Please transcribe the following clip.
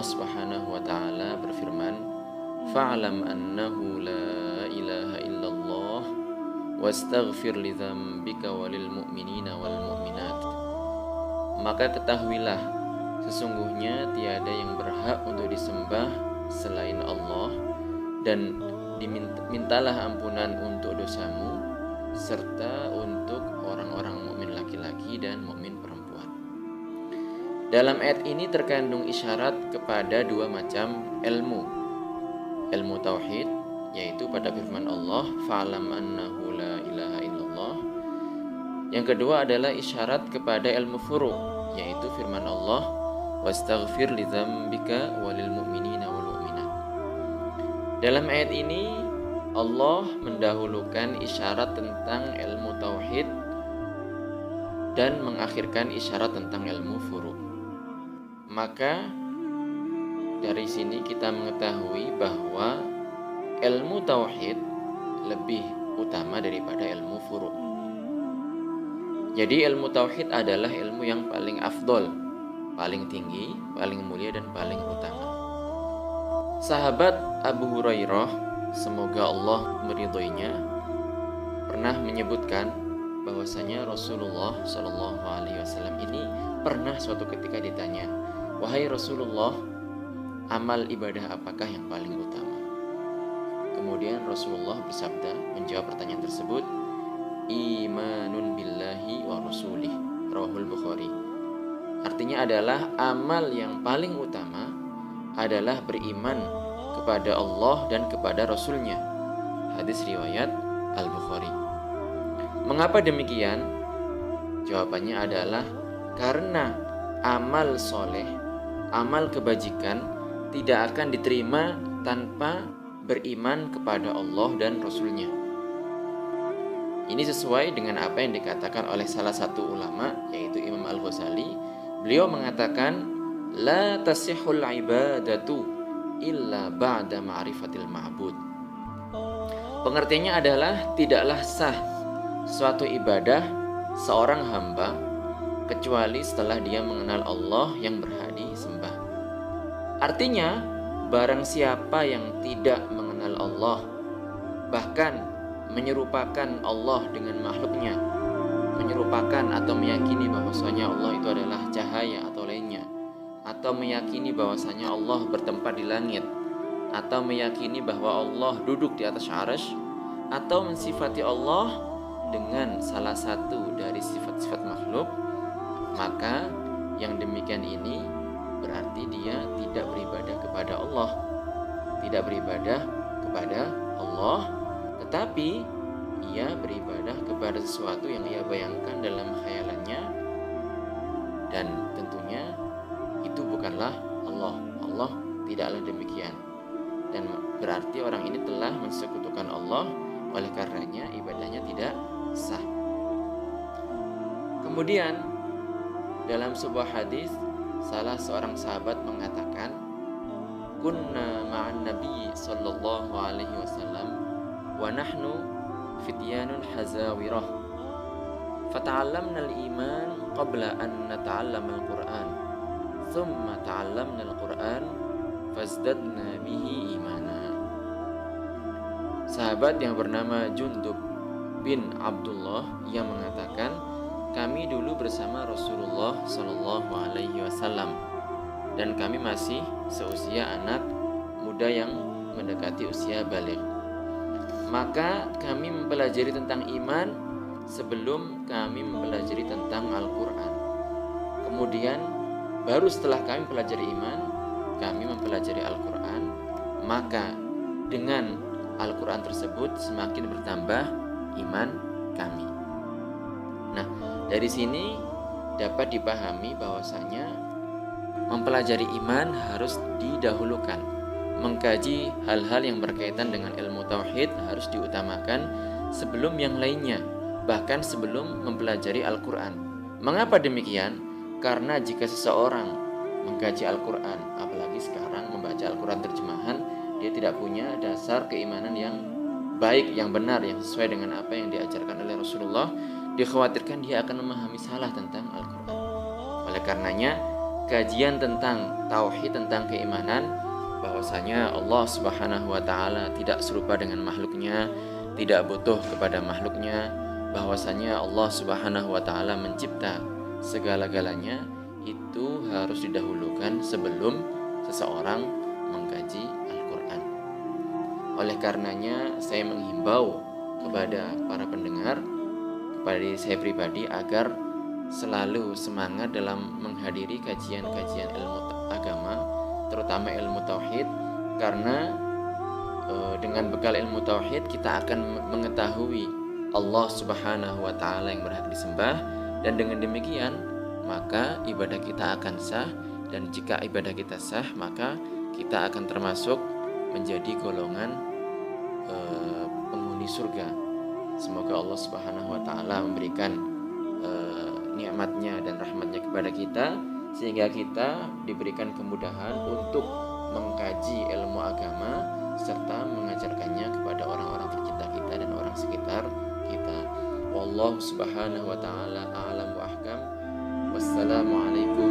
Allah Subhanahu wa taala berfirman, "Fa'lam annahu la ilaha illallah wastaghfir li dzambika walil mu'minina wal mu'minat." Maka ketahuilah, sesungguhnya tiada yang berhak untuk disembah selain Allah, dan dimintalah ampunan untuk dosamu serta untuk orang-orang mukmin laki-laki dan mukmin perempuan. Dalam ayat ini terkandung isyarat kepada dua macam ilmu. Ilmu tauhid, yaitu pada firman Allah, "Fa'lam annahu la ilaha illallah." Yang kedua adalah isyarat kepada ilmu furu', yaitu firman Allah, "Wastaghfir li dzambika walil mu'minina wal mu'minat." Dalam ayat ini Allah mendahulukan isyarat tentang ilmu tauhid dan mengakhirkan isyarat tentang ilmu furu'. Maka dari sini kita mengetahui bahwa ilmu tauhid lebih utama daripada ilmu furu'. Jadi ilmu tauhid adalah ilmu yang paling afdol, paling tinggi, paling mulia, dan paling utama. Sahabat Abu Hurairah, semoga Allah meridhoinya, pernah menyebutkan bahwasanya Rasulullah Shallallahu Alaihi Wasallam ini pernah suatu ketika ditanya, "Wahai Rasulullah, amal ibadah apakah yang paling utama?" Kemudian Rasulullah bersabda menjawab pertanyaan tersebut, "Imanun billahi wa rasulih," rawahul Bukhari. Artinya adalah amal yang paling utama adalah beriman kepada Allah dan kepada Rasulnya. Hadis riwayat Al-Bukhari. Mengapa demikian? Jawabannya adalah karena amal soleh, amal kebajikan tidak akan diterima tanpa beriman kepada Allah dan Rasulnya. Ini sesuai dengan apa yang dikatakan oleh salah satu ulama, yaitu Imam Al-Ghazali. Beliau mengatakan, "La tasihul ibadatu illa ba'da ma'rifatil ma'bud." Pengertiannya adalah tidaklah sah suatu ibadah seorang hamba kecuali setelah dia mengenal Allah yang berhak disembah. Artinya, barang siapa yang tidak mengenal Allah, bahkan menyerupakan Allah dengan makhluknya, menyerupakan atau meyakini bahwasanya Allah itu adalah cahaya atau lainnya, atau meyakini bahwasanya Allah bertempat di langit, atau meyakini bahwa Allah duduk di atas arsy, atau mensifati Allah dengan salah satu dari sifat-sifat makhluk, maka yang demikian ini berarti dia tidak beribadah kepada Allah, tidak beribadah kepada Allah, tetapi ia beribadah kepada sesuatu yang ia bayangkan dalam khayalannya, dan tentunya itu bukanlah Allah. Allah tidaklah demikian, dan berarti orang ini telah mensekutukan Allah, oleh karenanya ibadahnya tidak sah. Kemudian dalam sebuah hadis, salah seorang sahabat mengatakan, "Kunna ma'an Nabi sallallahu alaihi wasallam wa nahnu fityanun hazawirah. Fata'allamna al-iman qabla an nata'allama al-Qur'an. Thumma ta'allamna al-Qur'an fazdadna bihi imana." Sahabat yang bernama Jundub bin Abdullah yang mengatakan, kami dulu bersama Rasulullah Shallallahu Alaihi Wasallam dan kami masih seusia anak muda yang mendekati usia baligh. Maka kami mempelajari tentang iman sebelum kami mempelajari tentang Al-Quran. Kemudian baru setelah kami mempelajari iman, kami mempelajari Al-Quran. Maka dengan Al-Quran tersebut semakin bertambah iman kami. Nah, dari sini dapat dipahami bahwasanya mempelajari iman harus didahulukan. Mengkaji hal-hal yang berkaitan dengan ilmu tauhid harus diutamakan sebelum yang lainnya, bahkan sebelum mempelajari Al-Quran. Mengapa demikian? Karena jika seseorang mengkaji Al-Quran, apalagi sekarang membaca Al-Quran terjemahan, dia tidak punya dasar keimanan yang baik, yang benar, yang sesuai dengan apa yang diajarkan oleh Rasulullah, dikhawatirkan dia akan memahami salah tentang Al-Quran. Oleh karenanya, kajian tentang tauhid, tentang keimanan, bahwasanya Allah Subhanahu wa taala tidak serupa dengan makhluknya, tidak butuh kepada makhluknya, bahwasanya Allah Subhanahu wa taala mencipta segala-galanya, itu harus didahulukan sebelum seseorang mengkaji Al-Qur'an. Oleh karenanya saya menghimbau kepada para pendengar, kepada diri saya pribadi, agar selalu semangat dalam menghadiri kajian-kajian ilmu agama, terutama ilmu tauhid, karena dengan bekal ilmu tauhid kita akan mengetahui Allah Subhanahu wa taala yang berhak disembah, dan dengan demikian maka ibadah kita akan sah, dan jika ibadah kita sah maka kita akan termasuk menjadi golongan penghuni surga. Semoga Allah Subhanahu wa taala memberikan nikmatnya dan rahmatnya kepada kita, sehingga kita diberikan kemudahan untuk mengkaji ilmu agama serta mengajarkannya kepada orang-orang tercinta kita dan orang sekitar kita. Wallahu subhanahu wa ta'ala a'lam wa ahkam. Wassalamualaikum